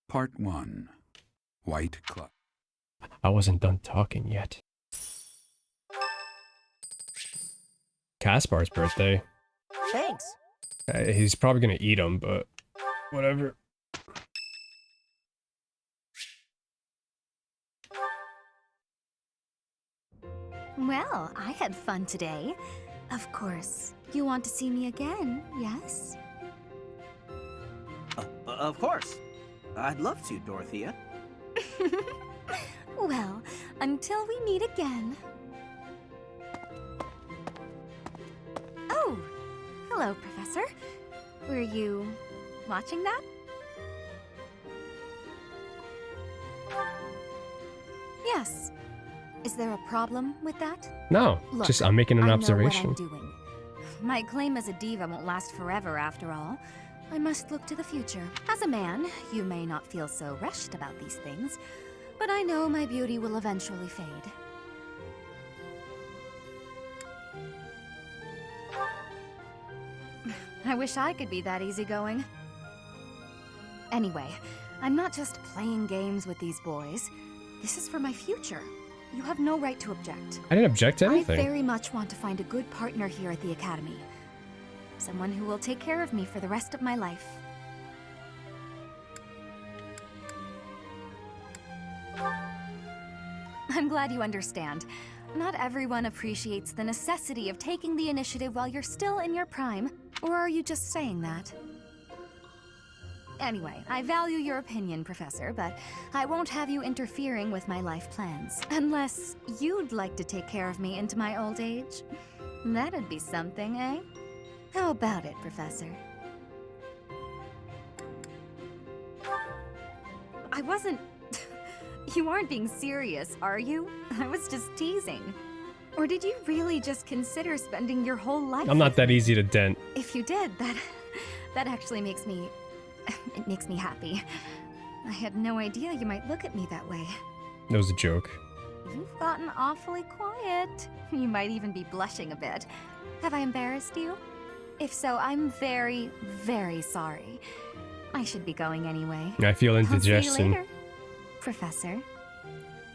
Part 1. White Club. I wasn't done talking yet. Caspar's birthday. Thanks. He's probably gonna eat him, but whatever. Well, I had fun today. Of course. You want to see me again, yes? Of course. I'd love to, Dorothea. Well, until we meet again. Oh, hello, Professor. Were you watching that? Yes. Is there a problem with that? No, Look, just I'm making an observation. I know what I'm doing. My claim as a diva won't last forever after all. I must look to the future. As a man, you may not feel so rushed about these things, but I know my beauty will eventually fade. I wish I could be that easygoing. Anyway, I'm not just playing games with these boys. This is for my future. You have no right to object. I didn't object to anything. I very much want to find a good partner here at the Academy. Someone who will take care of me for the rest of my life. I'm glad you understand. Not everyone appreciates the necessity of taking the initiative while you're still in your prime. Or are you just saying that? Anyway, I value your opinion, Professor, but I won't have you interfering with my life plans. Unless you'd like to take care of me into my old age. That'd be something, eh? How about it, Professor? I wasn't... You aren't being serious, are you? I was just teasing. Or did you really just consider spending your whole life... I'm not that easy to dent. If you did, that actually makes me... It makes me happy. I had no idea you might look at me that way. That was a joke. You've gotten awfully quiet. You might even be blushing a bit. Have I embarrassed you? If so, I'm very, very sorry. I should be going anyway. I feel indigestion. I'll see you later, Professor.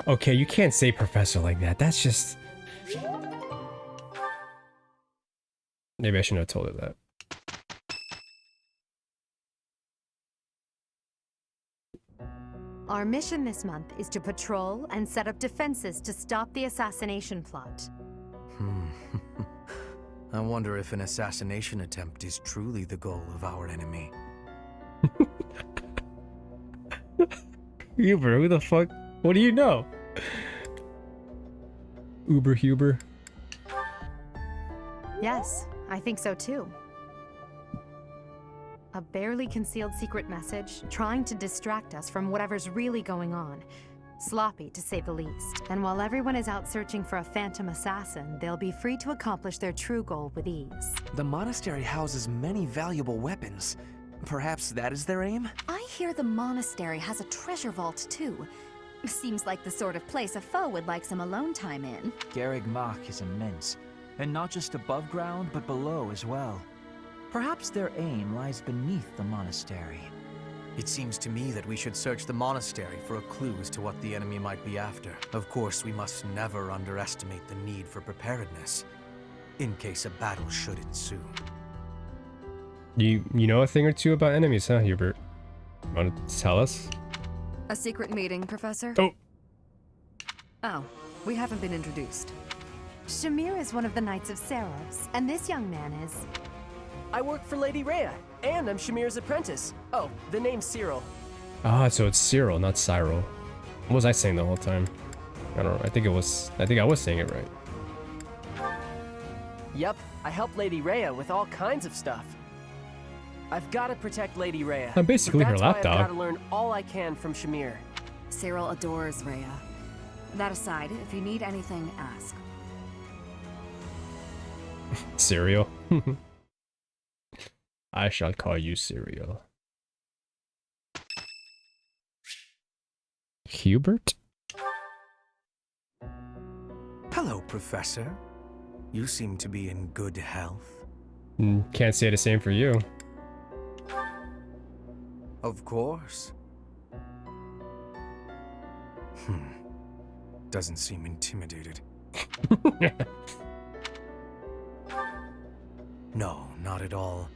Okay, you can't say professor like that. That's just... Maybe I shouldn't have told her that. Our mission this month is to patrol and set up defenses to stop the assassination plot. I wonder if an assassination attempt is truly the goal of our enemy. Hubert, who the fuck? What do you know? Huber. Yes, I think so too. A barely concealed secret message, trying to distract us from whatever's really going on. Sloppy, to say the least. And while everyone is out searching for a phantom assassin, they'll be free to accomplish their true goal with ease. The monastery houses many valuable weapons. Perhaps that is their aim? I hear the monastery has a treasure vault, too. Seems like the sort of place a foe would like some alone time in. Garreg Mach is immense, and not just above ground, but below as well. Perhaps their aim lies beneath the monastery. It seems to me that we should search the monastery for a clue as to what the enemy might be after. Of course, we must never underestimate the need for preparedness, in case a battle should ensue. You know a thing or two about enemies, huh, Hubert? Want to tell us? A secret meeting, Professor? Oh. Oh, we haven't been introduced. Shamir is one of the Knights of Saros, and this young man is... I work for Lady Rhea, and I'm Shamir's apprentice. Oh, the name's Cyril. Ah, so it's Cyril, not Cyril. What was I saying the whole time? I don't know. I think I was saying it right. Yep, I help Lady Rhea with all kinds of stuff. I've got to protect Lady Rhea. I'm basically her That's why I've lapdog. got to learn all I can from Shamir. Cyril adores Rhea. That aside, if you need anything, ask. Cereal. I shall call you Cereal. Hubert? Hello, Professor. You seem to be in good health. Can't say the same for you. Of course. Doesn't seem intimidated. No, not at all.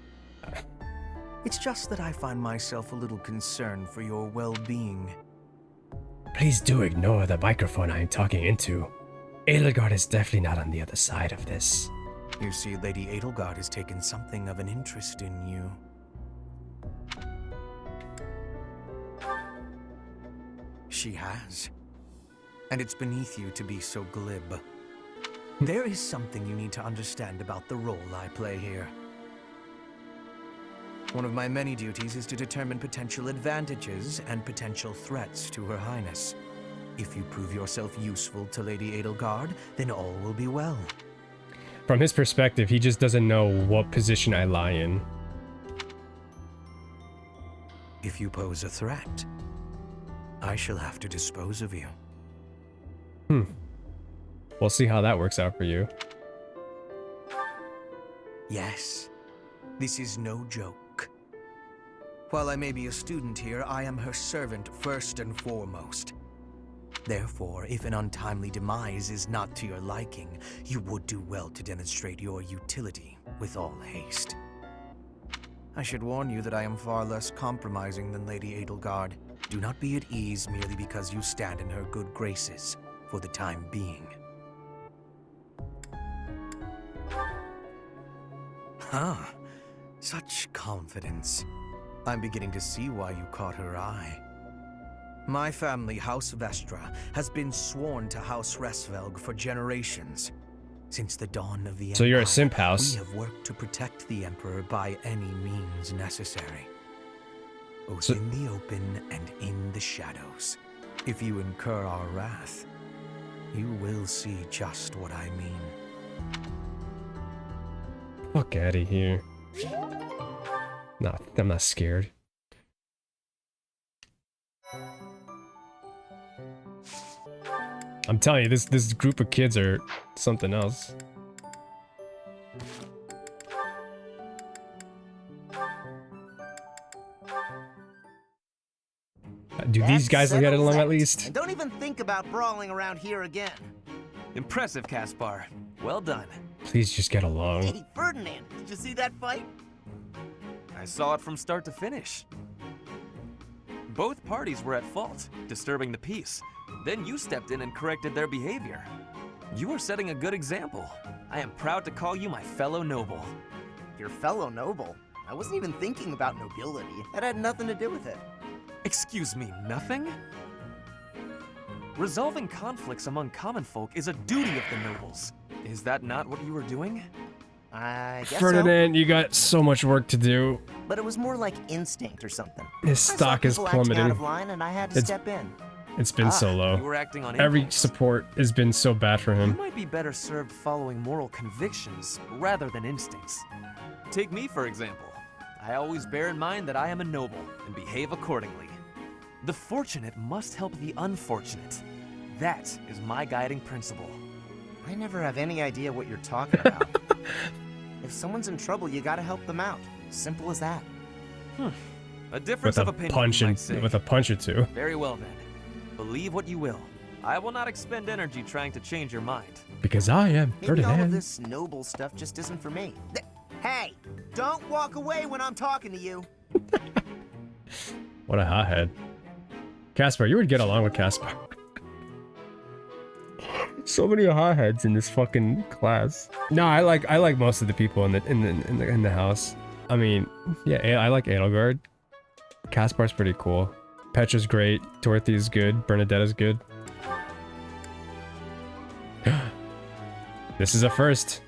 It's just that I find myself a little concerned for your well-being. Please do ignore the microphone I am talking into. Edelgard is definitely not on the other side of this. You see, Lady Edelgard has taken something of an interest in you. She has. And it's beneath you to be so glib. There is something you need to understand about the role I play here. One of my many duties is to determine potential advantages and potential threats to Her Highness. If you prove yourself useful to Lady Edelgard, then all will be well. From his perspective, he just doesn't know what position I lie in. If you pose a threat, I shall have to dispose of you. We'll see how that works out for you. Yes, this is no joke. While I may be a student here, I am her servant first and foremost. Therefore, if an untimely demise is not to your liking, you would do well to demonstrate your utility with all haste. I should warn you that I am far less compromising than Lady Edelgard. Do not be at ease merely because you stand in her good graces for the time being. Ah, such confidence. I'm beginning to see why you caught her eye. My family, House Vestra, has been sworn to House Resvelg for generations. Since the dawn of the Empire, So you're a simp house. we have worked to protect the Emperor by any means necessary. Both So- in the open and in the shadows. If you incur our wrath, you will see just what I mean. Fuck out of here. Nah, I'm not scared. I'm telling you, this group of kids are something else. Do these guys get along at least? And don't even think about brawling around here again. Impressive, Caspar. Well done. Please just get along. Hey, Ferdinand, did you see that fight? I saw it from start to finish. Both parties were at fault, disturbing the peace. Then you stepped in and corrected their behavior. You are setting a good example. I am proud to call you my fellow noble. Your fellow noble? I wasn't even thinking about nobility. That had nothing to do with it. Excuse me, nothing? Resolving conflicts among common folk is a duty of the nobles. Is that not what you were doing? I guess Ferdinand, you got so much work to do. so. But it was more like instinct or something. His stock is I saw people acting out of plummeting. line and I had to step in. It's been so You low. were acting on Every impulse. support has been so bad for You him. might be better served following moral convictions rather than instincts. Take me, for example. I always bear in mind that I am a noble and behave accordingly. The fortunate must help the unfortunate. That is my guiding principle. I never have any idea what you're talking about. If someone's in trouble, you gotta help them out. Simple as that. A difference With of a opinion, punch you and might say. with a punch or two. Very well then. Believe what you will. I will not expend energy trying to change your mind. Because I am Maybe all of Ferdinand. this noble stuff just isn't for me. Hey, don't walk away when I'm talking to you. What a hothead. Caspar, you would get along with Caspar. So many hotheads in this fucking class. No, I like most of the people in the house. I mean, yeah, I like Edelgard. Caspar's pretty cool. Petra's great. Dorothea's good. Bernadetta's good. This is a first.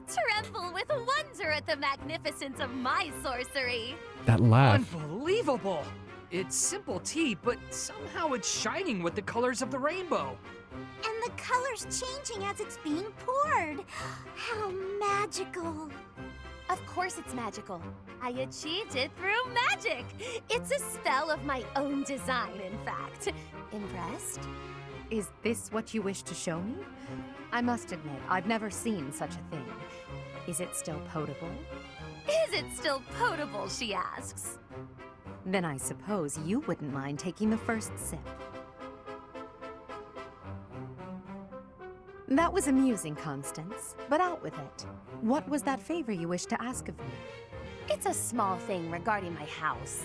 Tremble with wonder at the magnificence of my sorcery. That laugh. Unbelievable! It's simple tea, but somehow it's shining with the colors of the rainbow. And the color's changing as it's being poured. How magical. Of course it's magical. I achieved it through magic. It's a spell of my own design, in fact. Impressed? Is this what you wish to show me? I must admit, I've never seen such a thing. Is it still potable? Is it still potable, she asks. Then I suppose you wouldn't mind taking the first sip. That was amusing, Constance, but out with it. What was that favor you wished to ask of me? It's a small thing regarding my house.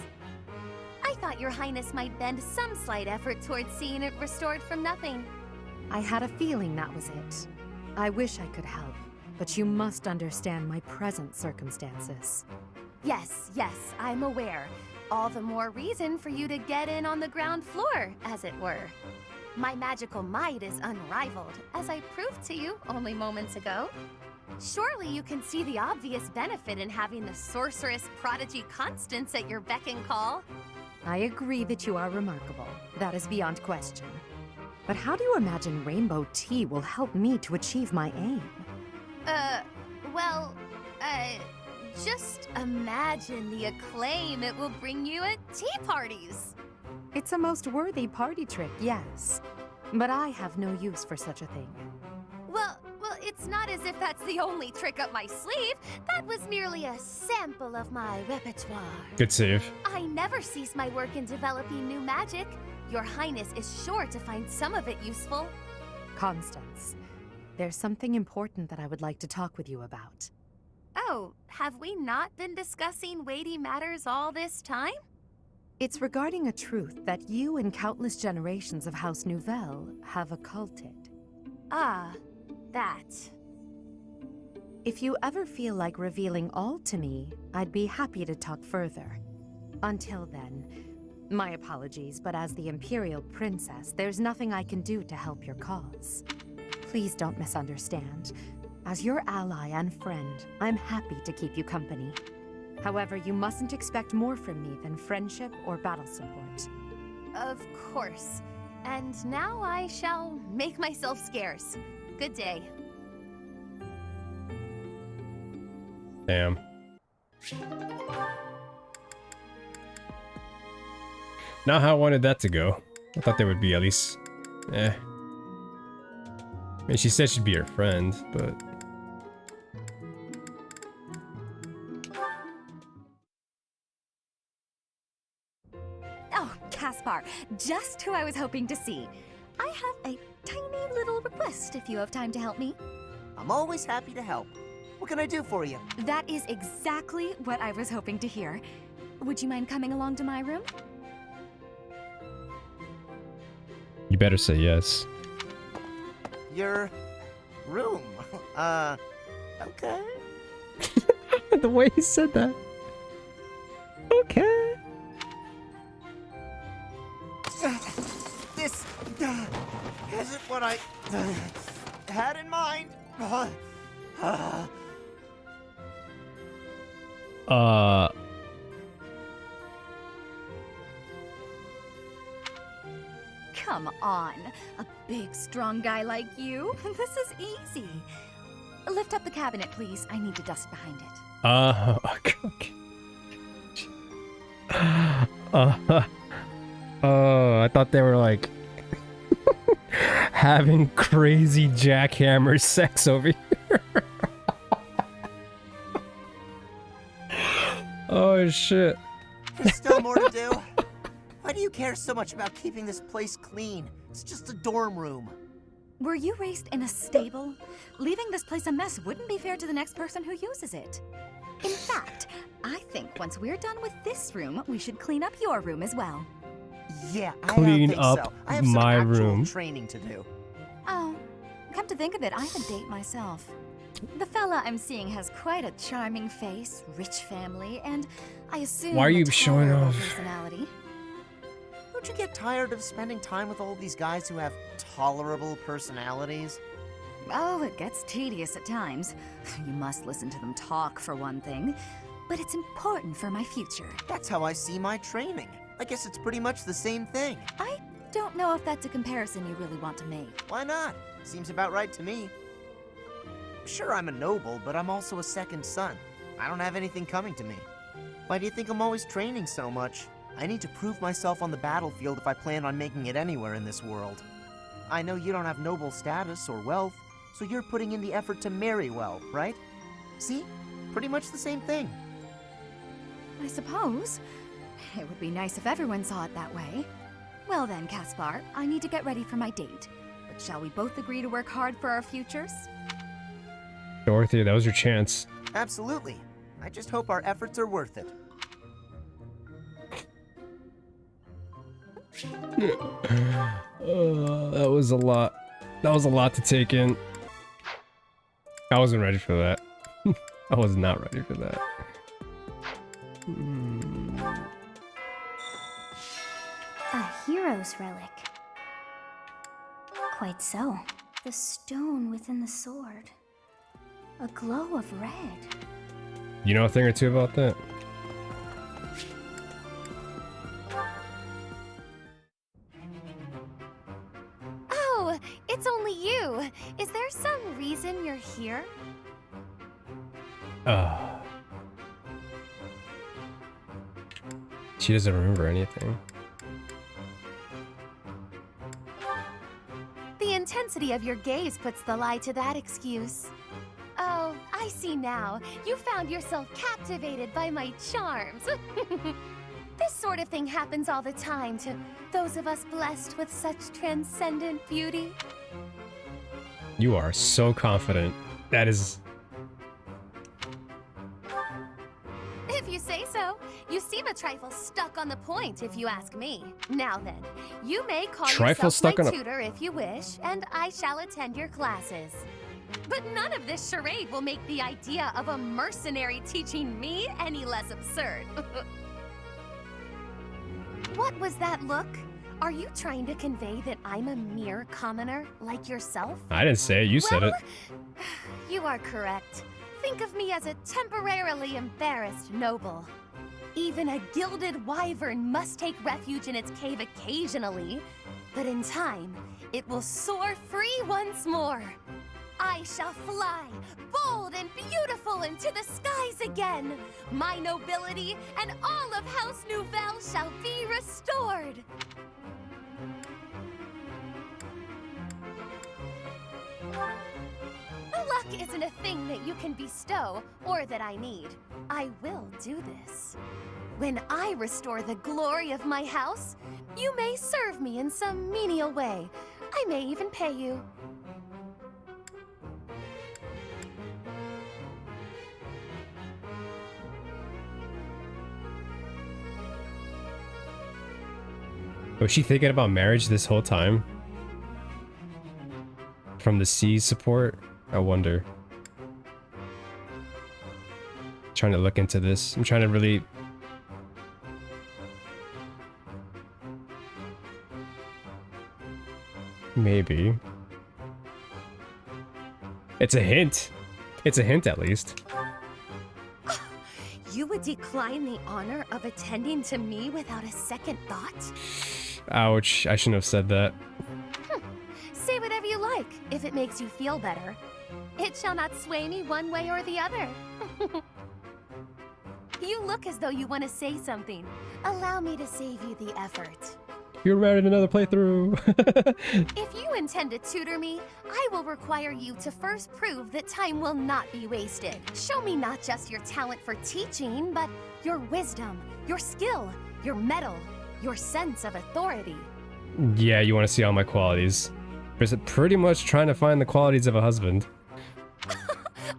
I thought your highness might bend some slight effort towards seeing it restored from nothing. I had a feeling that was it. I wish I could help, but you must understand my present circumstances. Yes, I'm aware. All the more reason for you to get in on the ground floor, as it were. My magical might is unrivaled, as I proved to you only moments ago. Surely you can see the obvious benefit in having the sorceress prodigy Constance at your beck and call. I agree that you are remarkable. That is beyond question. But how do you imagine rainbow tea will help me to achieve my aim? Just imagine the acclaim it will bring you at tea parties. It's a most worthy party trick, yes. But I have no use for such a thing. Well, it's not as if that's the only trick up my sleeve. That was merely a sample of my repertoire. Good save. I never cease my work in developing new magic. Your Highness is sure to find some of it useful. Constance, there's something important that I would like to talk with you about. Oh, have we not been discussing weighty matters all this time? It's regarding a truth that you and countless generations of House Nouvelle have occulted. Ah, that. If you ever feel like revealing all to me, I'd be happy to talk further. Until then, my apologies, but as the Imperial Princess, there's nothing I can do to help your cause. Please don't misunderstand. As your ally and friend, I'm happy to keep you company. However, you mustn't expect more from me than friendship or battle support. Of course. And now I shall make myself scarce. Good day. Damn. Not how I wanted that to go. I thought there would be at least... I mean, she said she'd be her friend, but... Oh, Caspar, just who I was hoping to see. I have a tiny little request if you have time to help me. I'm always happy to help. What can I do for you? That is exactly what I was hoping to hear. Would you mind coming along to my room? You better say yes. Your room. Okay. The way he said that. Okay. This isn't what I had in mind. Come on, a big, strong guy like you. This is easy. Lift up the cabinet, please. I need to dust behind it. Okay. I thought they were like having crazy jackhammer sex over here. Oh shit. There's still more to do. Why do you care so much about keeping this place clean? It's just a dorm room. Were you raised in a stable? Leaving this place a mess wouldn't be fair to the next person who uses it. In fact, I think once we're done with this room, we should clean up your room as well. Yeah, Clean I don't think up so. I have my some actual room. training to do. Oh, come to think of it, I'm a date myself. The fella I'm seeing has quite a charming face, rich family, and I assume Why are you a showing tolerable off? personality. Don't you get tired of spending time with all these guys who have tolerable personalities? Oh, it gets tedious at times. You must listen to them talk, for one thing. But it's important for my future. That's how I see my training. I guess it's pretty much the same thing. I don't know if that's a comparison you really want to make. Why not? Seems about right to me. Sure, I'm a noble, but I'm also a second son. I don't have anything coming to me. Why do you think I'm always training so much? I need to prove myself on the battlefield if I plan on making it anywhere in this world. I know you don't have noble status or wealth, so you're putting in the effort to marry well, right? See? Pretty much the same thing. I suppose. It would be nice if everyone saw it that way. Well then, Caspar, I need to get ready for my date. But shall we both agree to work hard for our futures? Dorothea, that was your chance. Absolutely. I just hope our efforts are worth it. That was a lot. That was a lot to take in. I wasn't ready for that. I was not ready for that. A hero's relic. Quite so. The stone within the sword. A glow of red. You know a thing or two about that? Oh, it's only you. Is there some reason you're here? She doesn't remember anything. The intensity of your gaze puts the lie to that excuse. Oh, I see now. You found yourself captivated by my charms. This sort of thing happens all the time to those of us blessed with such transcendent beauty. You are so confident. That is... If you say so. You seem a trifle stuck on the point, if you ask me. Now then, you may call yourself my tutor if you wish, and I shall attend your classes. But none of this charade will make the idea of a mercenary teaching me any less absurd. What was that look? Are you trying to convey that I'm a mere commoner like yourself? I didn't say it, you said it. You are correct. Think of me as a temporarily embarrassed noble. Even a gilded wyvern must take refuge in its cave occasionally, but in time, it will soar free once more. I shall fly, bold and beautiful, into the skies again. My nobility and all of House Nouvelle shall be restored. Luck isn't a thing that you can bestow, or that I need. I will do this. When I restore the glory of my house, you may serve me in some menial way. I may even pay you. Was she thinking about marriage this whole time? From the sea support? I wonder. Trying to look into this. I'm trying to really... Maybe. It's a hint. It's a hint at least. You would decline the honor of attending to me without a second thought? Ouch, I shouldn't have said that. Say whatever you like, if it makes you feel better. It shall not sway me one way or the other. You look as though you want to say something. Allow me to save you the effort. You're married another playthrough. If you intend to tutor me, I will require you to first prove that time will not be wasted. Show me not just your talent for teaching, but your wisdom, your skill, your mettle, your sense of authority. Yeah, you want to see all my qualities. Is it pretty much trying to find the qualities of a husband?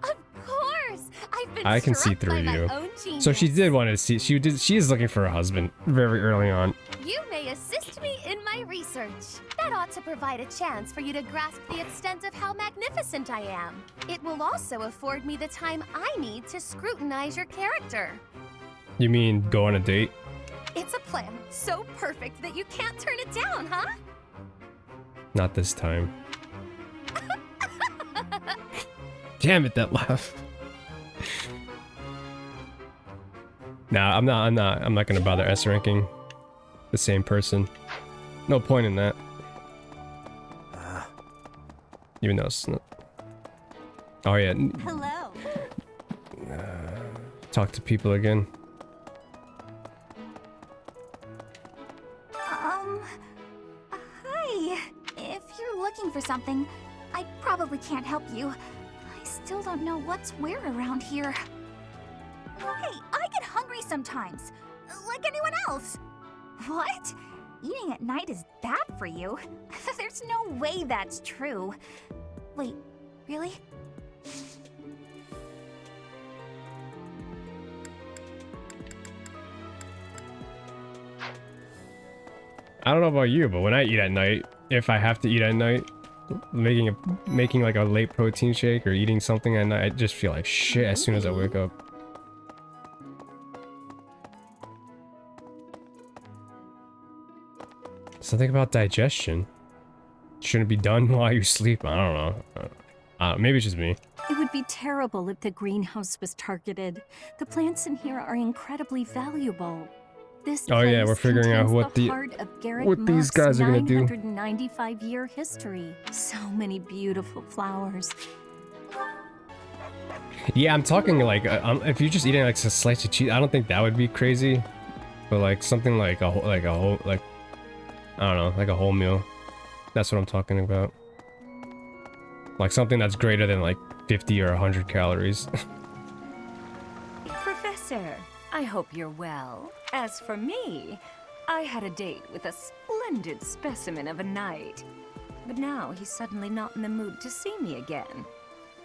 Of course! I've been I can see struck by through my you. own genius. So she did want to see. She is looking for a husband very early on. You may assist me in my research. That ought to provide a chance for you to grasp the extent of how magnificent I am. It will also afford me the time I need to scrutinize your character. You mean go on a date? It's a plan so perfect that you can't turn it down, huh? Not this time. Damn it, that laugh. Nah, I'm not gonna bother S ranking the same person. No point in that. Even though it's not... Oh yeah. Hello. Talk to people again. Hi. If you're looking for something, I probably can't help you. I still don't know what's where around here. Hey, I get hungry sometimes. Like like anyone else. What? Eating at night is bad for you? There's no way that's true. Wait, really? I don't know about you, but when I eat at night, if I have to eat at night, making like a late protein shake or eating something at night, I just feel like shit as soon as I wake up. Something about digestion. Shouldn't be done while you sleep. I don't know. Maybe it's just me. It would be terrible if the greenhouse was targeted. The plants in here are incredibly valuable. This Oh yeah, we're place figuring out contains what the heart of Garrett what these Mock's guys are gonna do. 995-year history. So many beautiful flowers. Yeah, I'm talking like if you're just eating like a slice of cheese, I don't think that would be crazy. But like something like a whole I don't know, like a whole meal. That's what I'm talking about. Like something that's greater than like 50 or 100 calories. Professor, I hope you're well. As for me, I had a date with a splendid specimen of a knight. But now he's suddenly not in the mood to see me again.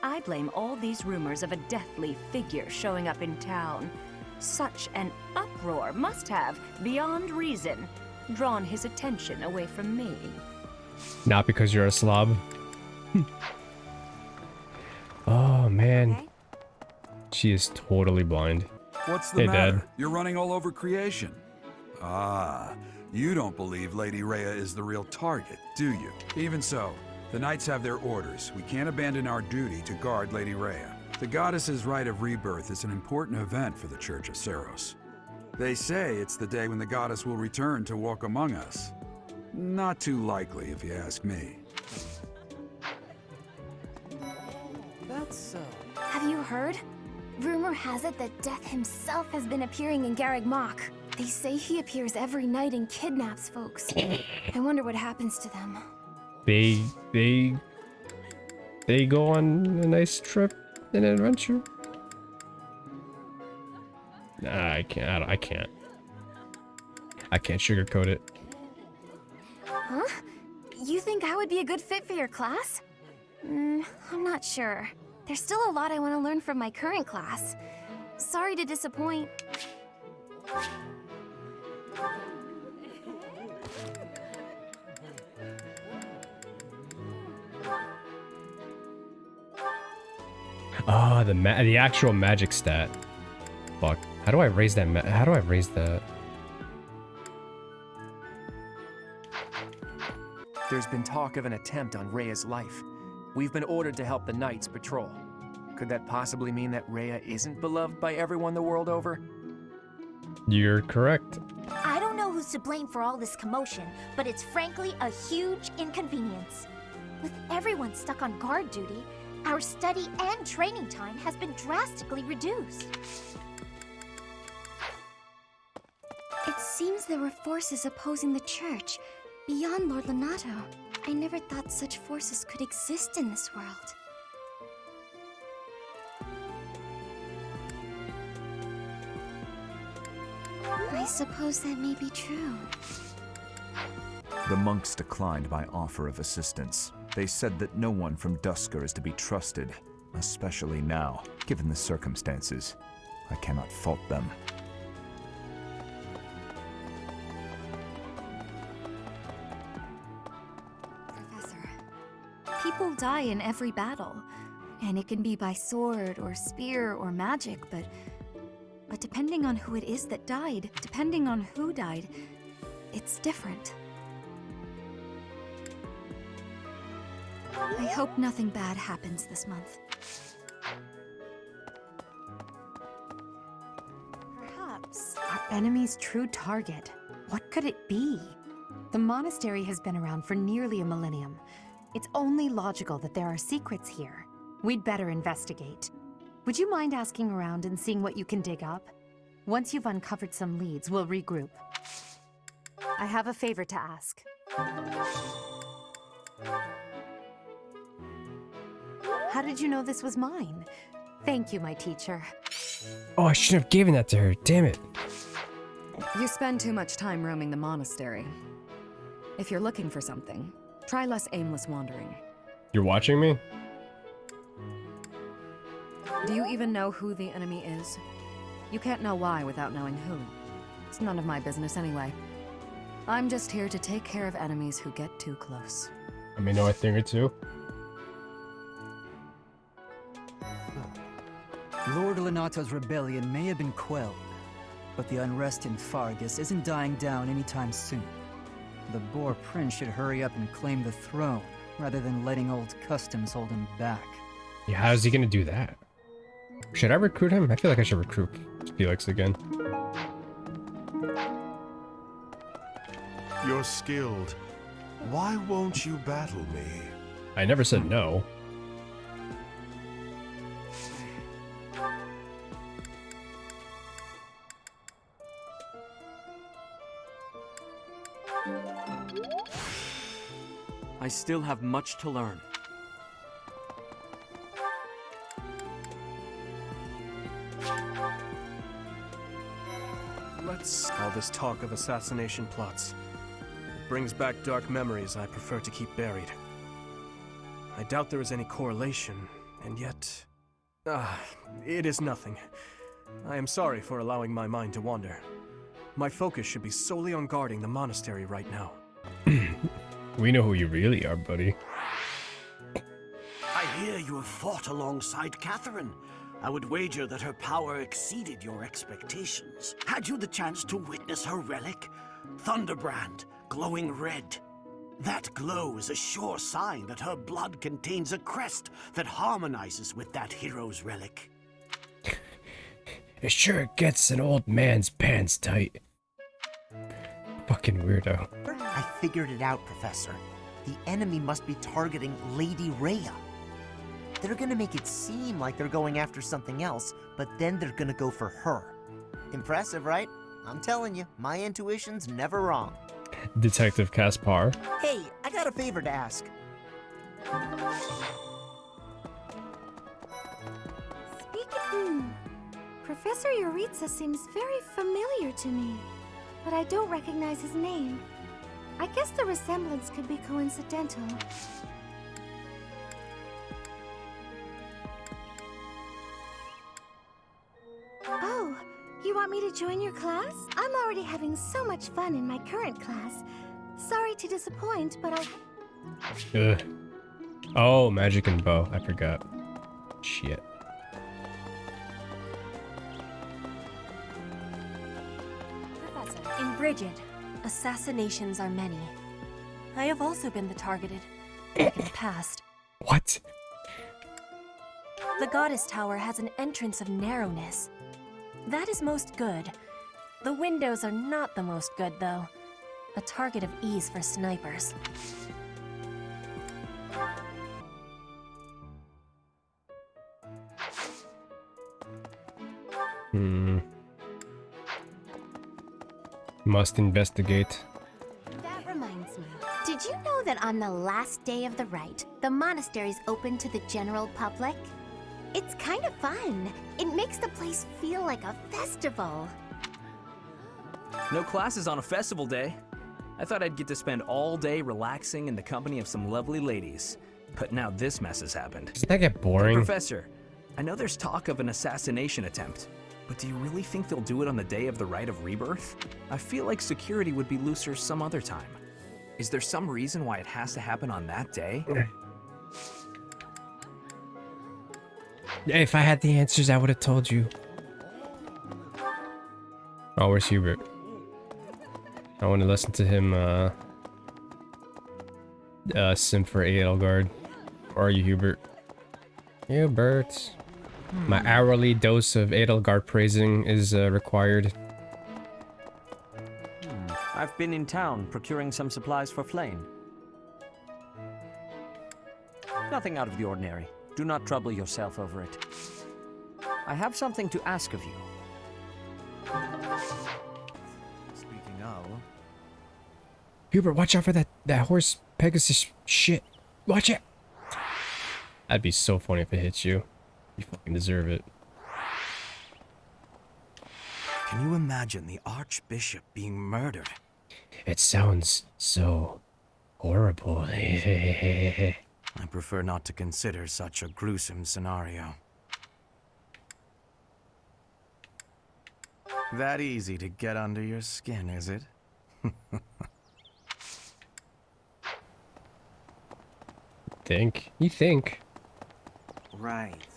I blame all these rumors of a deathly figure showing up in town. Such an uproar must have, beyond reason, drawn his attention away from me. Not because you're a slob. Oh man. Okay. She is totally blind. What's the Hey, matter? Dad. You're running all over creation. Ah, you don't believe Lady Rhea is the real target, do you? Even so, the knights have their orders. We can't abandon our duty to guard Lady Rhea. The goddess's Rite of Rebirth is an important event for the Church of Seros. They say it's the day when the goddess will return to walk among us. Not too likely, if you ask me. That's so. Have you heard? Rumor has it that Death himself has been appearing in Garreg Mach. They say he appears every night and kidnaps folks. I wonder what happens to them. They go on a nice trip, an adventure. Nah, I can't. I can't sugarcoat it. Huh? You think I would be a good fit for your class? I'm not sure. There's still a lot I want to learn from my current class. Sorry to disappoint. Ah, the actual magic stat. Fuck. How do I raise that? How do I raise that? There's been talk of an attempt on Rhea's life. We've been ordered to help the Knights patrol. Could that possibly mean that Rhea isn't beloved by everyone the world over? You're correct. I don't know who's to blame for all this commotion, but it's frankly a huge inconvenience. With everyone stuck on guard duty, our study and training time has been drastically reduced. It seems there were forces opposing the church, beyond Lord Lonato. I never thought such forces could exist in this world. I suppose that may be true. The monks declined my offer of assistance. They said that no one from Dusker is to be trusted, especially now, given the circumstances. I cannot fault them. Professor, people die in every battle, and it can be by sword or spear or magic, but depending on who it is that died, depending on who died, it's different. I hope nothing bad happens this month. Perhaps our enemy's true target. What could it be? The monastery has been around for nearly a millennium. It's only logical that there are secrets here. We'd better investigate. Would you mind asking around and seeing what you can dig up? Once you've uncovered some leads, we'll regroup. I have a favor to ask. How did you know this was mine? Thank you, my teacher. Oh, I shouldn't have given that to her. Damn it. You spend too much time roaming the monastery. If you're looking for something, try less aimless wandering. You're watching me? Do you even know who the enemy is? You can't know why without knowing who. It's none of my business anyway. I'm just here to take care of enemies who get too close. I may know a thing or two. Lord Lonato's rebellion may have been quelled, but the unrest in Fargus isn't dying down anytime soon. The Boar Prince should hurry up and claim the throne, rather than letting old customs hold him back. Yeah, how's he gonna do that? Should I recruit him? I feel like I should recruit Felix again. You're skilled. Why won't you battle me? I never said no. I still have much to learn. All this talk of assassination plots. It brings back dark memories I prefer to keep buried. I doubt there is any correlation, and yet... it is nothing. I am sorry for allowing my mind to wander. My focus should be solely on guarding the monastery right now. We know who you really are, buddy. I hear you have fought alongside Catherine. I would wager that her power exceeded your expectations. Had you the chance to witness her relic? Thunderbrand, glowing red. That glow is a sure sign that her blood contains a crest that harmonizes with that hero's relic. It sure gets an old man's pants tight. Fucking weirdo. I figured it out, Professor. The enemy must be targeting Lady Rhea. They're gonna make it seem like they're going after something else, but then they're gonna go for her. Impressive, right? I'm telling you, my intuition's never wrong. Detective Caspar. Hey, I got a favor to ask. Professor Yuritsa seems very familiar to me, but I don't recognize his name. I guess the resemblance could be coincidental. Oh, you want me to join your class? I'm already having so much fun in my current class. Sorry to disappoint, but Ugh. Oh, magic and bow. I forgot. Shit. Professor, in Brigid, assassinations are many. I have also been the targeted, like in the past. What? The Goddess Tower has an entrance of narrowness. That is most good. The windows are not the most good, though. A target of ease for snipers. Must investigate. that reminds me. Did you know that on the last day of the rite, the monastery's open to the general public? It's kind of fun. It makes the place feel like a festival. No classes on a festival day. I thought I'd get to spend all day relaxing in the company of some lovely ladies. But now this mess has happened. Doesn't that get boring? Hey, Professor, I know there's talk of an assassination attempt, but do you really think they'll do it on the day of the Rite of Rebirth? I feel like security would be looser some other time. Is there some reason why it has to happen on that day? If I had the answers, I would have told you. Oh, where's Hubert? I want to listen to him, simp for Edelgard. Where are you, Hubert? Hubert. My hourly dose of Edelgard praising is required. I've been in town procuring some supplies for Flame. Nothing out of the ordinary. Do not trouble yourself over it. I have something to ask of you. Speaking of... Hubert, watch out for that horse Pegasus shit. Watch it! That'd be so funny if it hits you. You fucking deserve it. Can you imagine the Archbishop being murdered? It sounds so horrible. I prefer not to consider such a gruesome scenario. That easy to get under your skin, is it? You think? Right.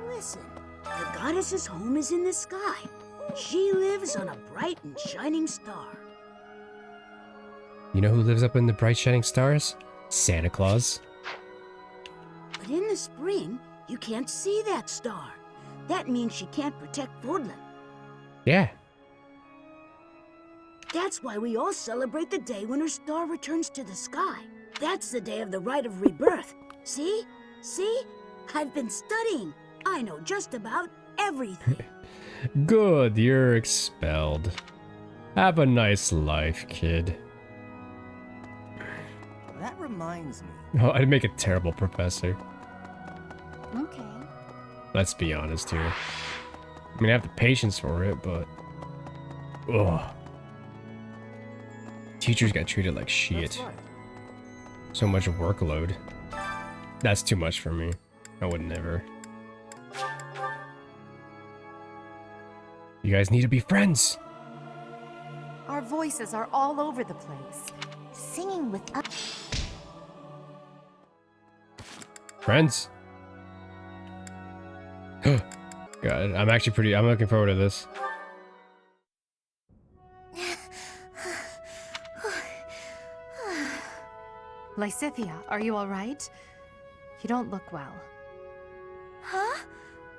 Listen, the goddess's home is in the sky. She lives on a bright and shining star. You know who lives up in the bright shining stars? Santa Claus. But in the spring, you can't see that star. That means she can't protect Fordland. Yeah. That's why we all celebrate the day when her star returns to the sky. That's the day of the Rite of Rebirth. See? See? I've been studying. I know just about everything. Good, you're expelled. Have a nice life, kid. That reminds me. Oh, I'd make a terrible professor. Okay. Let's be honest here. I mean, I have the patience for it, but... Ugh. Teachers got treated like shit. So much workload. That's too much for me. I would never. You guys need to be friends. Our voices are all over the place. Singing with up. Friends. God, I'm looking forward to this. Lysithea, are you all right? You don't look well. Huh?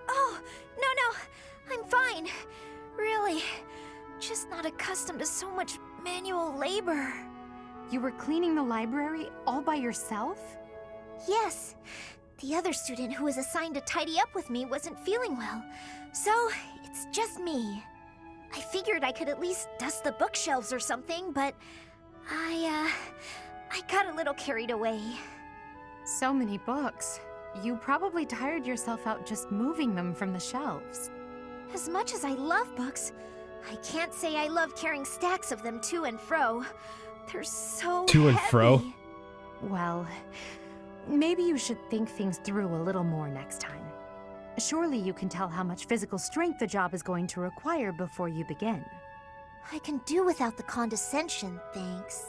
Oh, no, I'm fine. Really. Just not accustomed to so much manual labor. You were cleaning the library all by yourself? Yes. The other student who was assigned to tidy up with me wasn't feeling well. So, it's just me. I figured I could at least dust the bookshelves or something, but I got a little carried away. So many books. You probably tired yourself out just moving them from the shelves. As much as I love books, I can't say I love carrying stacks of them to and fro. They're so To and fro? heavy. Well, maybe you should think things through a little more next time. Surely you can tell how much physical strength the job is going to require before you begin. I can do without the condescension, thanks.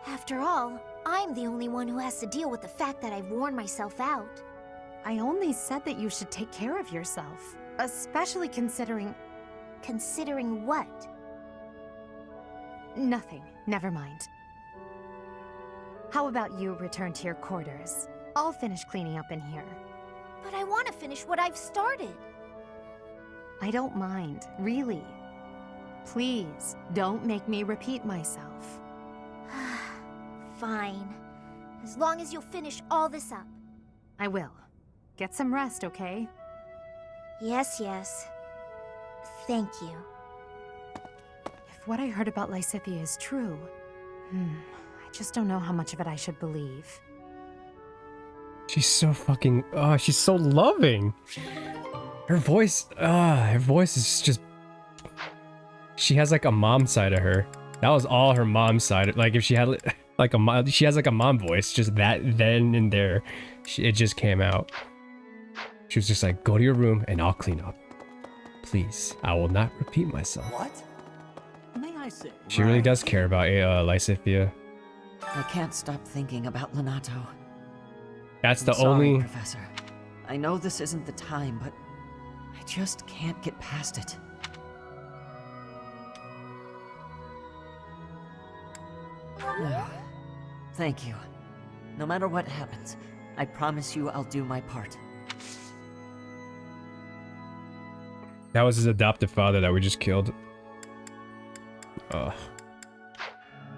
After all, I'm the only one who has to deal with the fact that I've worn myself out. I only said that you should take care of yourself, especially considering... Considering what? Nothing. Never mind. How about you return to your quarters? I'll finish cleaning up in here. But I want to finish what I've started. I don't mind, really. Please, don't make me repeat myself. Fine. As long as you'll finish all this up. I will. Get some rest, okay? Yes, yes. Thank you. If what I heard about Lysithea is true, I just don't know how much of it I should believe. She's so fucking... Oh, she's so loving. Her voice is just... She has like a mom side of her. That was all her mom side. Like if she had like a mom, she has like a mom voice. Just that then and there, it just came out. She was just like, go to your room and I'll clean up. Please, I will not repeat myself. What? May I say? She really does care about Lysithea. I can't stop thinking about Lonato. That's the Sorry, only... Professor. I know this isn't the time, but I just can't get past it. Thank you. No matter what happens, I promise you I'll do my part. That was his adoptive father that we just killed. Ugh.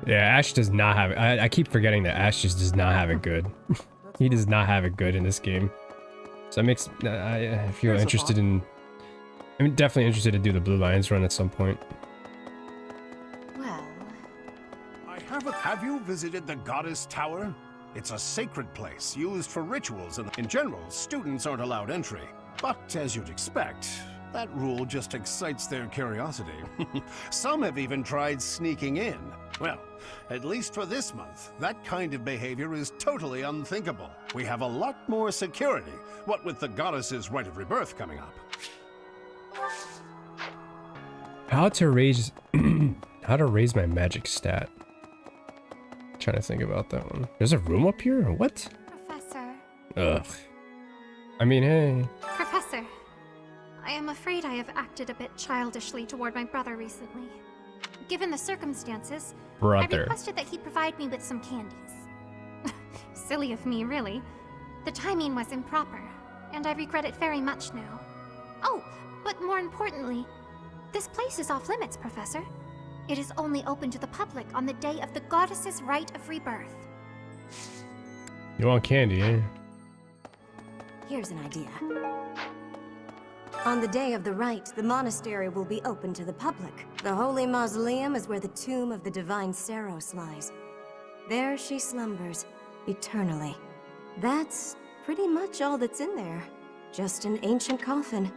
Yeah, Ash does not have it. I keep forgetting that Ash just does not have it good. He does not have it good in this game. So it makes... I feel interested in... I'm definitely interested to do the Blue Lions run at some point. Well... Have you visited the Goddess Tower? It's a sacred place used for rituals, and in general, students aren't allowed entry. But as you'd expect, that rule just excites their curiosity. Some have even tried sneaking in. Well, at least for this month, that kind of behavior is totally unthinkable. We have a lot more security, what with the goddess's Rite of Rebirth coming up. How to raise my magic stat. Trying to think about that one. There's a room up here? What? Professor. Ugh. I mean, hey. Professor, I am afraid I have acted a bit childishly toward my brother recently. Given the circumstances, I requested that he provide me with some candies. Silly of me, really. The timing was improper, and I regret it very much now. Oh, but more importantly, this place is off limits, Professor. It is only open to the public on the day of the goddess's Rite of Rebirth. You want candy, eh? Here's an idea. On the day of the rite, the monastery will be open to the public. The holy mausoleum is where the tomb of the divine Saros lies. There she slumbers, eternally. That's pretty much all that's in there. Just an ancient coffin.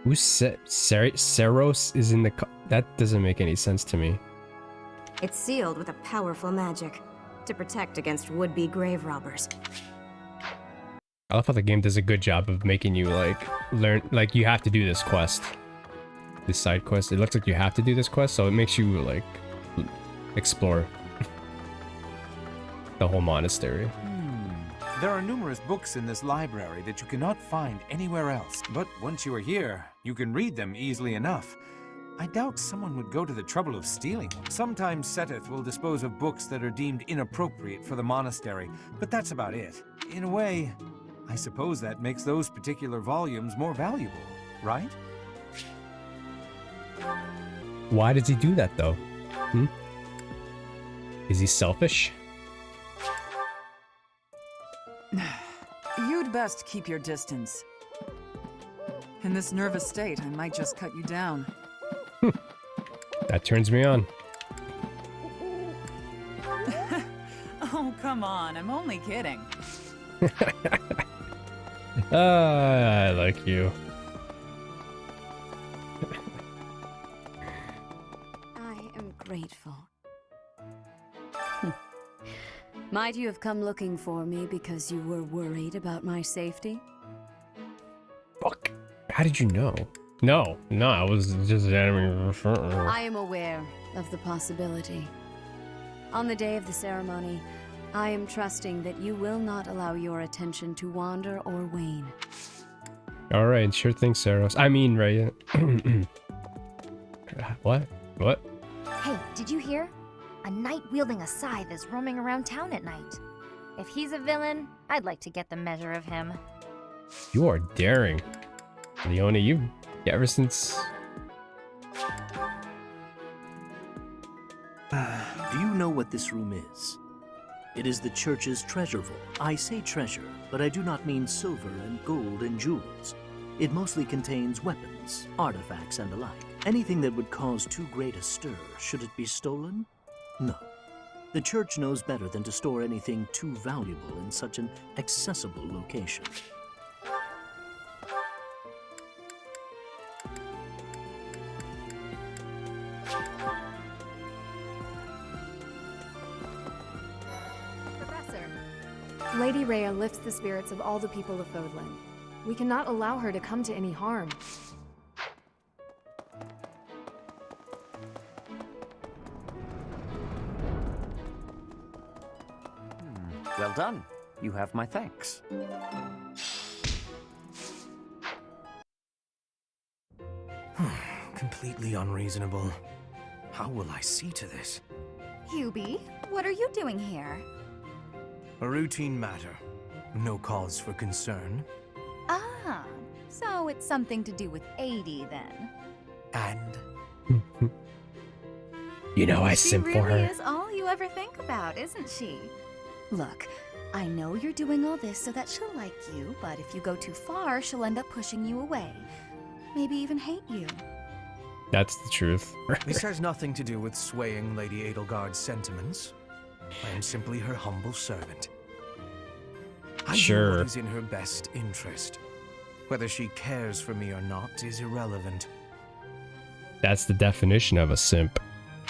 Who's Saros is in the that doesn't make any sense to me. It's sealed with a powerful magic to protect against would-be grave robbers. I love how the game does a good job of making you like learn, like you have to do this quest, this side quest. It looks like you have to do this quest, so it makes you like explore the whole monastery. There are numerous books in this library that you cannot find anywhere else, but once you are here, you can read them easily enough. I doubt someone would go to the trouble of stealing them. Sometimes Seteth will dispose of books that are deemed inappropriate for the monastery, but that's about it. In a way, I suppose that makes those particular volumes more valuable, right? Why does he do that though? Is he selfish? You'd best keep your distance. In this nervous state, I might just cut you down. That turns me on. Oh, come on. I'm only kidding. I like you. I am grateful. Might you have come looking for me because you were worried about my safety? Fuck. How did you know? No, I was just I am aware of the possibility. On the day of the ceremony, I am trusting that you will not allow your attention to wander or wane. All right, sure thing, Saros. I mean, Rhea. What? Hey, did you hear? A knight wielding a scythe is roaming around town at night. If he's a villain, I'd like to get the measure of him. You are daring. Leona, you ever since... Do you know what this room is? It is the church's treasure vault. I say treasure, but I do not mean silver and gold and jewels. It mostly contains weapons, artifacts, and the like. Anything that would cause too great a stir, should it be stolen? No. The church knows better than to store anything too valuable in such an accessible location. Lady Rhea lifts the spirits of all the people of Fodlan. We cannot allow her to come to any harm. Well done. You have my thanks. Completely unreasonable. How will I see to this? Hubie, what are you doing here? A routine matter. No cause for concern. Ah, so it's something to do with 80 then. And? You know I simp for her. She really is all you ever think about, isn't she? Look, I know you're doing all this so that she'll like you, but if you go too far, she'll end up pushing you away. Maybe even hate you. That's the truth. This has nothing to do with swaying Lady Edelgard's sentiments. I am simply her humble servant. I do what is in her best interest. Whether she cares for me or not is irrelevant. That's the definition of a simp.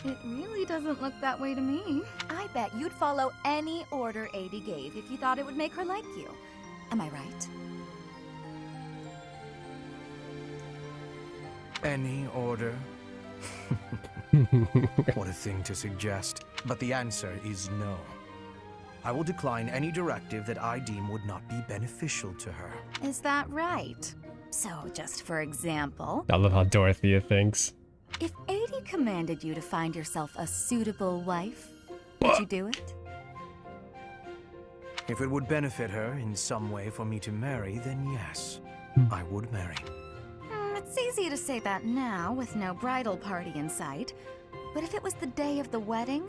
It really doesn't look that way to me. I bet you'd follow any order Adie gave if you thought it would make her like you. Am I right? Any order? What a thing to suggest. But the answer is no. I will decline any directive that I deem would not be beneficial to her. Is that right? So, just for example, I love how Dorothea thinks. if Adie commanded you to find yourself a suitable wife, would you do it? If it would benefit her in some way for me to marry, then yes, I would marry. It's easy to say that now, with no bridal party in sight. But if it was the day of the wedding?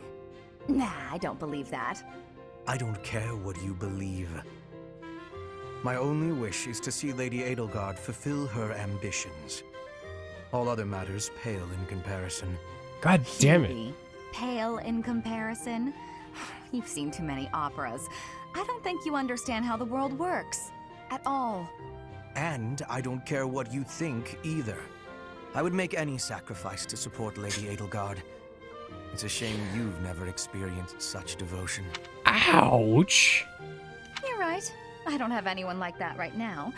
Nah, I don't believe that. I don't care what you believe. My only wish is to see Lady Edelgard fulfill her ambitions. All other matters pale in comparison. God damn it. Really? Pale in comparison? You've seen too many operas. I don't think you understand how the world works. At all. And I don't care what you think either. I would make any sacrifice to support Lady Edelgard. It's a shame you've never experienced such devotion. Ouch! You're right. I don't have anyone like that right now.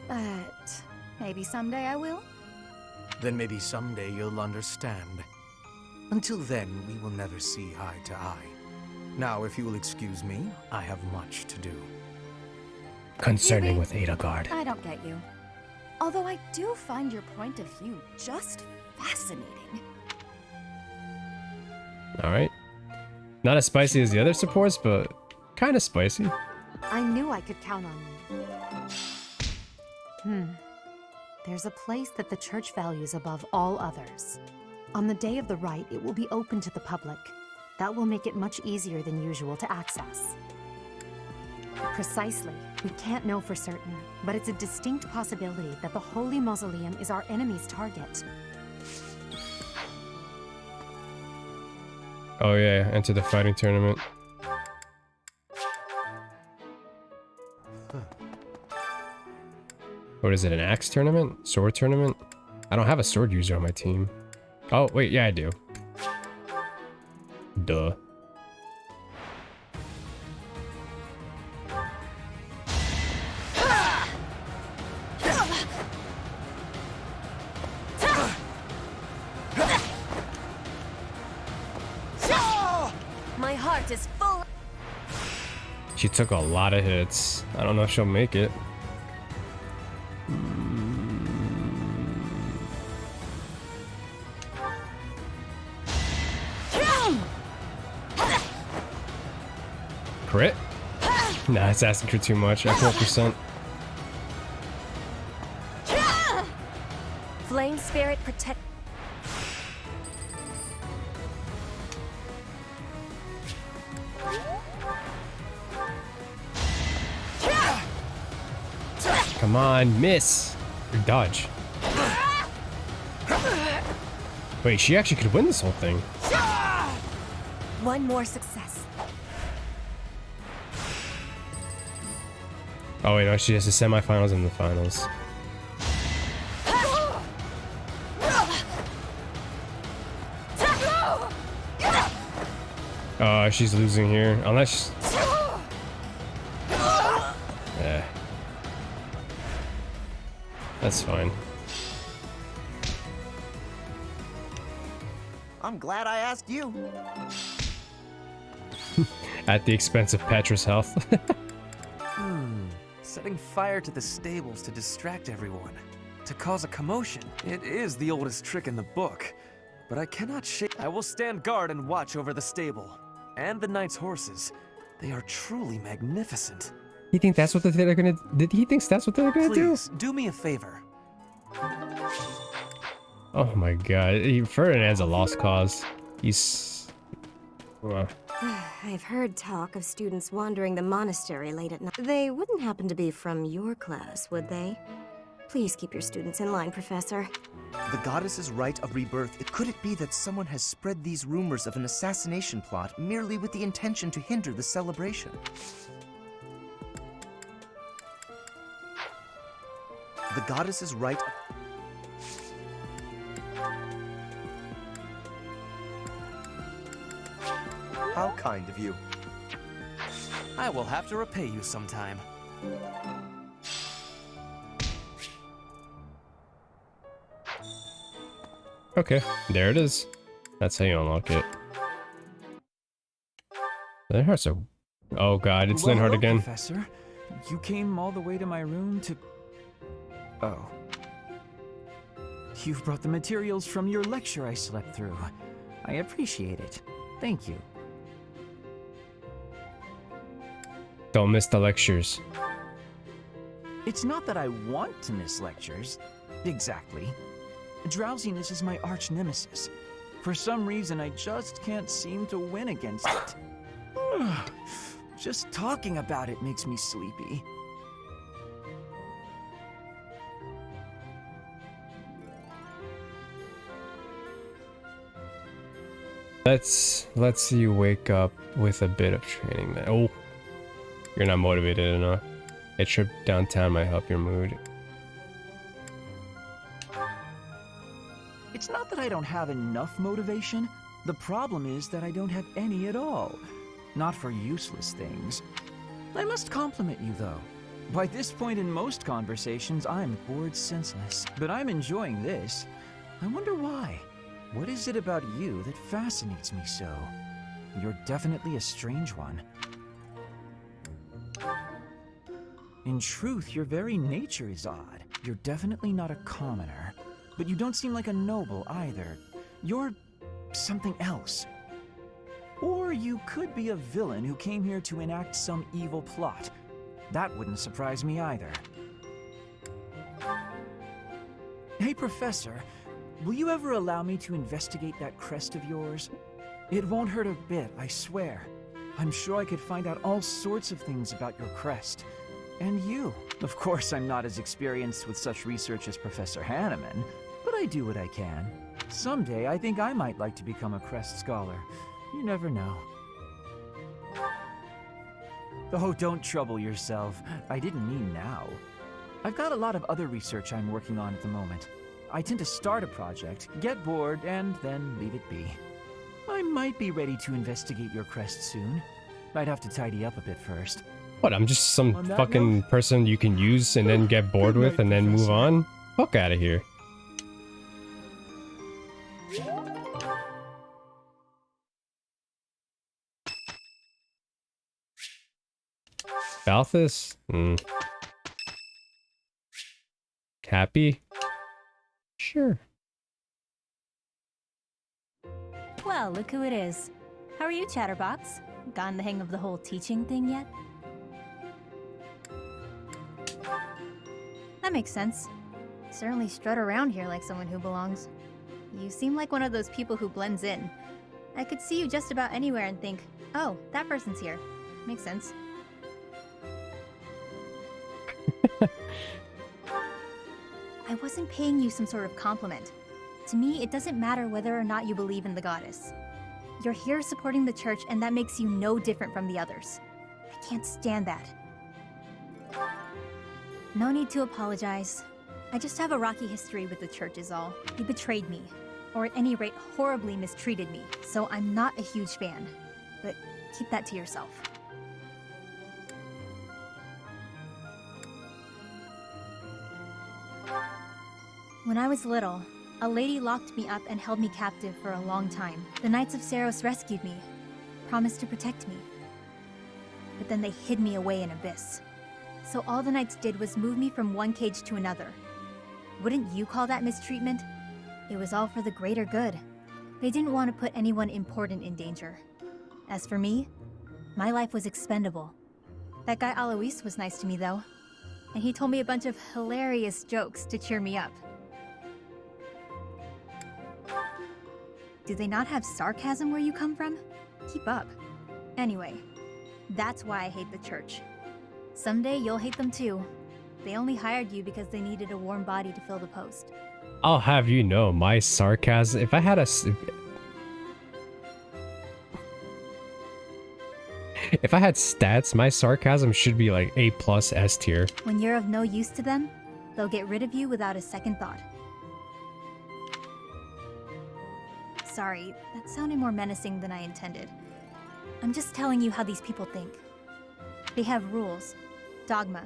But maybe someday I will. Then maybe someday you'll understand. Until then, we will never see eye to eye. Now, if you will excuse me, I have much to do. Concerning with Edelgard. I don't get you. Although I do find your point of view just fascinating. Alright. Not as spicy as the other supports, but kind of spicy. I knew I could count on you. There's a place that the church values above all others. On the day of the rite, it will be open to the public. That will make it much easier than usual to access. Precisely. We can't know for certain, but it's a distinct possibility that the Holy Mausoleum is our enemy's target. Oh yeah, enter the fighting tournament. What is it, an axe tournament? Sword tournament? I don't have a sword user on my team. Oh, wait, yeah, I do. Duh. My heart is full. She took a lot of hits. I don't know if she'll make it. Crit? Nah, it's asking for too much. At 4%. Flame spirit protect. Come on, miss! Or dodge. Wait, she actually could win this whole thing. One more success. Oh wait, no, she has the semifinals and the finals. She's losing here. Unless... Yeah. That's fine. I'm glad I asked you. At the expense of Petra's health. Setting fire to the stables to distract everyone, to cause a commotion. It is the oldest trick in the book, but I cannot shake. I will stand guard and watch over the stable and the knight's horses. They are truly magnificent. You think that's what they're gonna? He thinks that's what they're gonna do? Please, do me a favor. Oh my god, Ferdinand's a lost cause. He's... I've heard talk of students wandering the monastery late at night. They wouldn't happen to be from your class, would they? Please keep your students in line, Professor. The goddess's rite of rebirth. Could it be that someone has spread these rumors of an assassination plot merely with the intention to hinder the celebration? The goddess's right. How kind of you. I will have to repay you sometime. Okay, there it is. That's how you unlock it. Linhardt's a... Oh god, it's Well, Linhardt hello, again. Professor. You came all the way to my room to... Oh. You've brought the materials from your lecture I slept through. I appreciate it. Thank you. Don't miss the lectures. It's not that I want to miss lectures. Exactly. Drowsiness is my arch nemesis. For some reason, I just can't seem to win against it. Just talking about it makes me sleepy. Let's you wake up with a bit of training then. Oh, you're not motivated enough. A trip downtown might help your mood. It's not that I don't have enough motivation. The problem is that I don't have any at all. Not for useless things. I must compliment you, though. By this point in most conversations, I'm bored senseless. But I'm enjoying this. I wonder why. What is it about you that fascinates me so? You're definitely a strange one. In truth, your very nature is odd. You're definitely not a commoner. But you don't seem like a noble either. You're something else. Or you could be a villain who came here to enact some evil plot. That wouldn't surprise me either. Hey, Professor, will you ever allow me to investigate that crest of yours? It won't hurt a bit, I swear. I'm sure I could find out all sorts of things about your crest. And you. Of course, I'm not as experienced with such research as Professor Hanneman, but I do what I can. Someday, I think I might like to become a crest scholar. You never know. Oh, don't trouble yourself. I didn't mean now. I've got a lot of other research I'm working on at the moment. I tend to start a project, get bored, and then leave it be. I might be ready to investigate your crest soon. I'd have to tidy up a bit first. What, I'm just some fucking person you can use and then get bored with and then move on? Fuck out of here. Balthus? Happy? Sure. Well, look who it is. How are you, Chatterbox? Gotten the hang of the whole teaching thing yet? That makes sense. Certainly strut around here like someone who belongs. You seem like one of those people who blends in. I could see you just about anywhere and think, oh, that person's here. Makes sense. I wasn't paying you some sort of compliment. To me, it doesn't matter whether or not you believe in the goddess. You're here supporting the church, and that makes you no different from the others. I can't stand that. No need to apologize. I just have a rocky history with the church is all. They betrayed me, or at any rate, horribly mistreated me, so I'm not a huge fan. But keep that to yourself. When I was little, a lady locked me up and held me captive for a long time. The Knights of Seiros rescued me, promised to protect me. But then they hid me away in Abyss. So all the Knights did was move me from one cage to another. Wouldn't you call that mistreatment? It was all for the greater good. They didn't want to put anyone important in danger. As for me, my life was expendable. That guy Alois was nice to me though, and he told me a bunch of hilarious jokes to cheer me up. Do they not have sarcasm where you come from? Keep up. Anyway, that's why I hate the church. Someday you'll hate them too. They only hired you because they needed a warm body to fill the post. I'll have you know, my sarcasm, if I had a... If I had stats, my sarcasm should be like A+ S tier. When you're of no use to them, They'll get rid of you without a second thought. Sorry, that sounded more menacing than I intended. I'm just telling you how these people think. They have rules, dogma.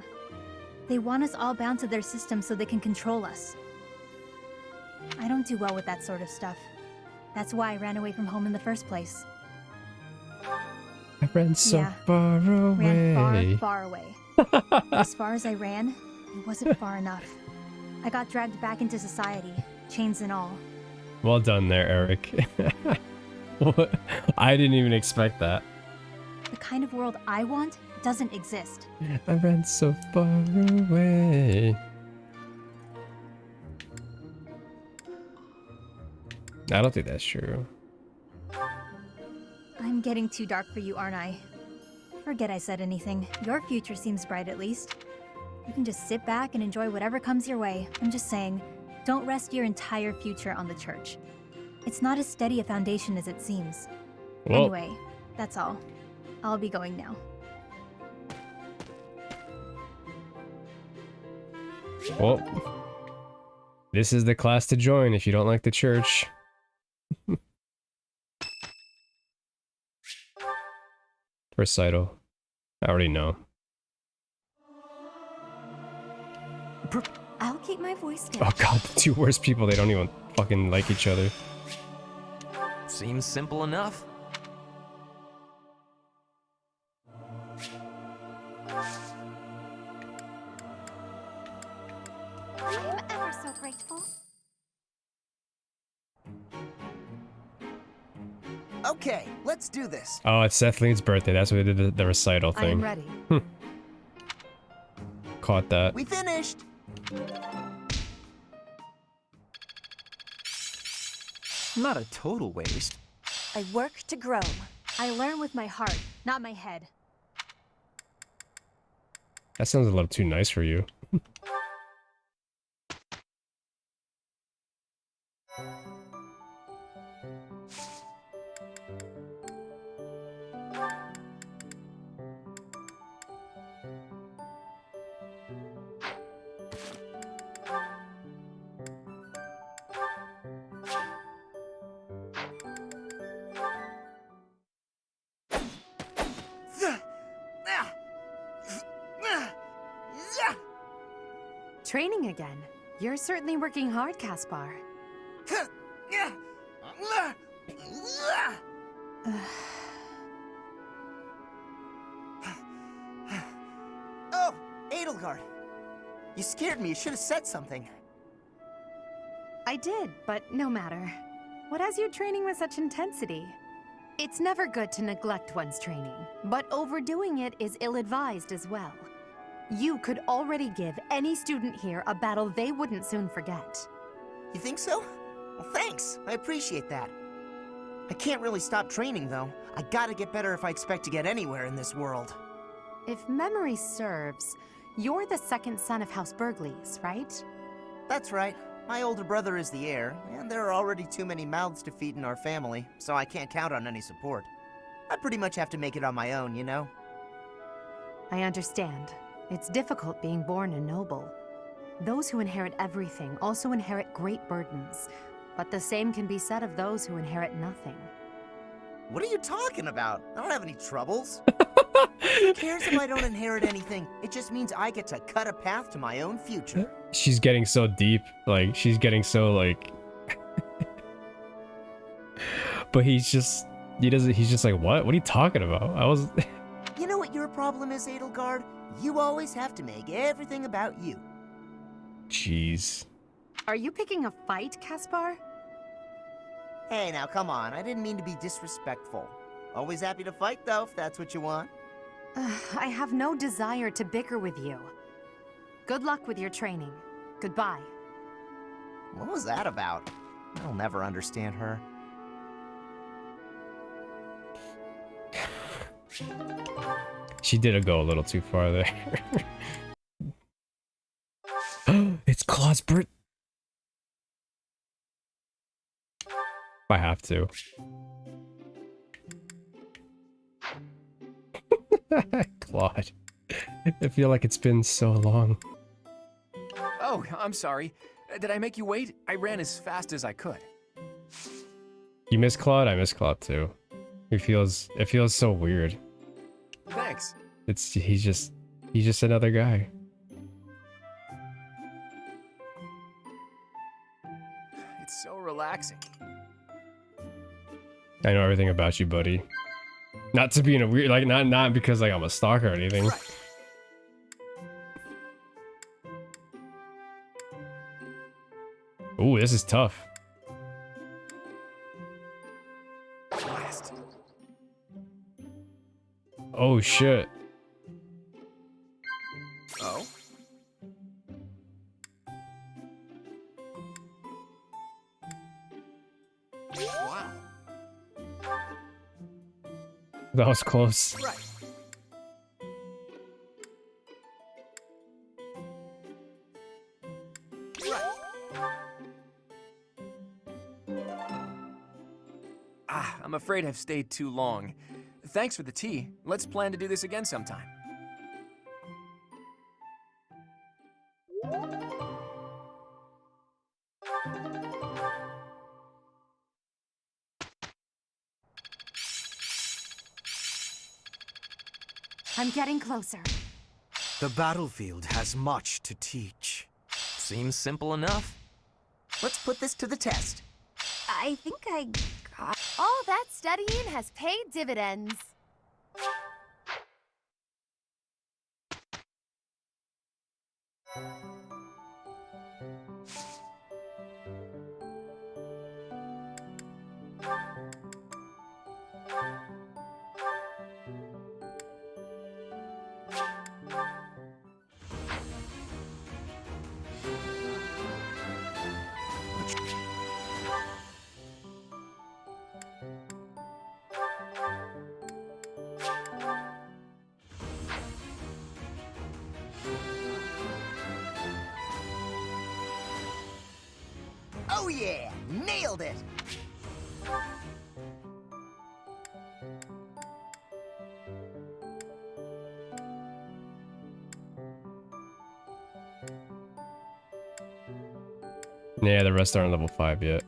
They want us all bound to their system so they can control us. I don't do well with that sort of stuff. That's why I ran away from home in the first place. I ran so far away. Ran far, far away. As far as I ran, it wasn't far enough. I got dragged back into society, chains and all. Well done there, Eric. What? I didn't even expect that. The kind of world I want doesn't exist. I ran so far away. I don't think that's true. I'm getting too dark for you, aren't I? Forget I said anything. Your future seems bright at least. You can just sit back and enjoy whatever comes your way. I'm just saying, don't rest your entire future on the church. It's not as steady a foundation as it seems. Well, anyway, that's all. I'll be going now. Well, this is the class to join if you don't like the church. Recital. I already know. I'll keep my voice down. Oh god, the two worst people, they don't even fucking like each other. Seems simple enough. I am ever so grateful. Okay, let's do this. Oh, it's Sethling's birthday. That's why they did the recital thing. I am ready. Caught that. We finished. Not a total waste. I work to grow. I learn with my heart, not my head. That sounds a little too nice for you. Training again. You're certainly working hard, Caspar. Oh, Edelgard. You scared me. You should have said something. I did, but no matter. What has you training with such intensity? It's never good to neglect one's training, but overdoing it is ill-advised as well. You could already give any student here a battle they wouldn't soon forget. You think so? Well, thanks. I appreciate that. I can't really stop training, though. I gotta get better if I expect to get anywhere in this world. If memory serves, you're the second son of House Burgleys, right? That's right. My older brother is the heir, and there are already too many mouths to feed in our family, so I can't count on any support. I pretty much have to make it on my own, you know? I understand. It's difficult being born a noble. Those who inherit everything also inherit great burdens, but the same can be said of those who inherit nothing. What are you talking about? I don't have any troubles. Who cares if I don't inherit anything? It just means I get to cut a path to my own future. She's getting so deep. Like, she's getting so, like... But he's just like, what? What are you talking about? You know what your problem is, Edelgard? You always have to make everything about you. Jeez. Are you picking a fight, Caspar? Hey, now come on. I didn't mean to be disrespectful. Always happy to fight, though, if that's what you want. I have no desire to bicker with you. Good luck with your training. Goodbye. What was that about? I'll never understand her. She did go a little too far there. It's Claude's birth. I have to. Claude. I feel like it's been so long. Oh, I'm sorry. Did I make you wait? I ran as fast as I could. You miss Claude? I miss Claude too. It feels so weird. Thanks. He's just another guy. It's so relaxing. I know everything about you, buddy. Not to be in a weird, like, not because like I'm a stalker or anything. Right. Ooh, this is tough. Blast. Oh shit. Oh? Wow. That was close. Right. I'm afraid I've stayed too long. Thanks for the tea. Let's plan to do this again sometime. I'm getting closer. The battlefield has much to teach. Seems simple enough. Let's put this to the test. I think I got... All that studying has paid dividends. Oh yeah! Nailed it! Yeah, the rest aren't level 5 yet.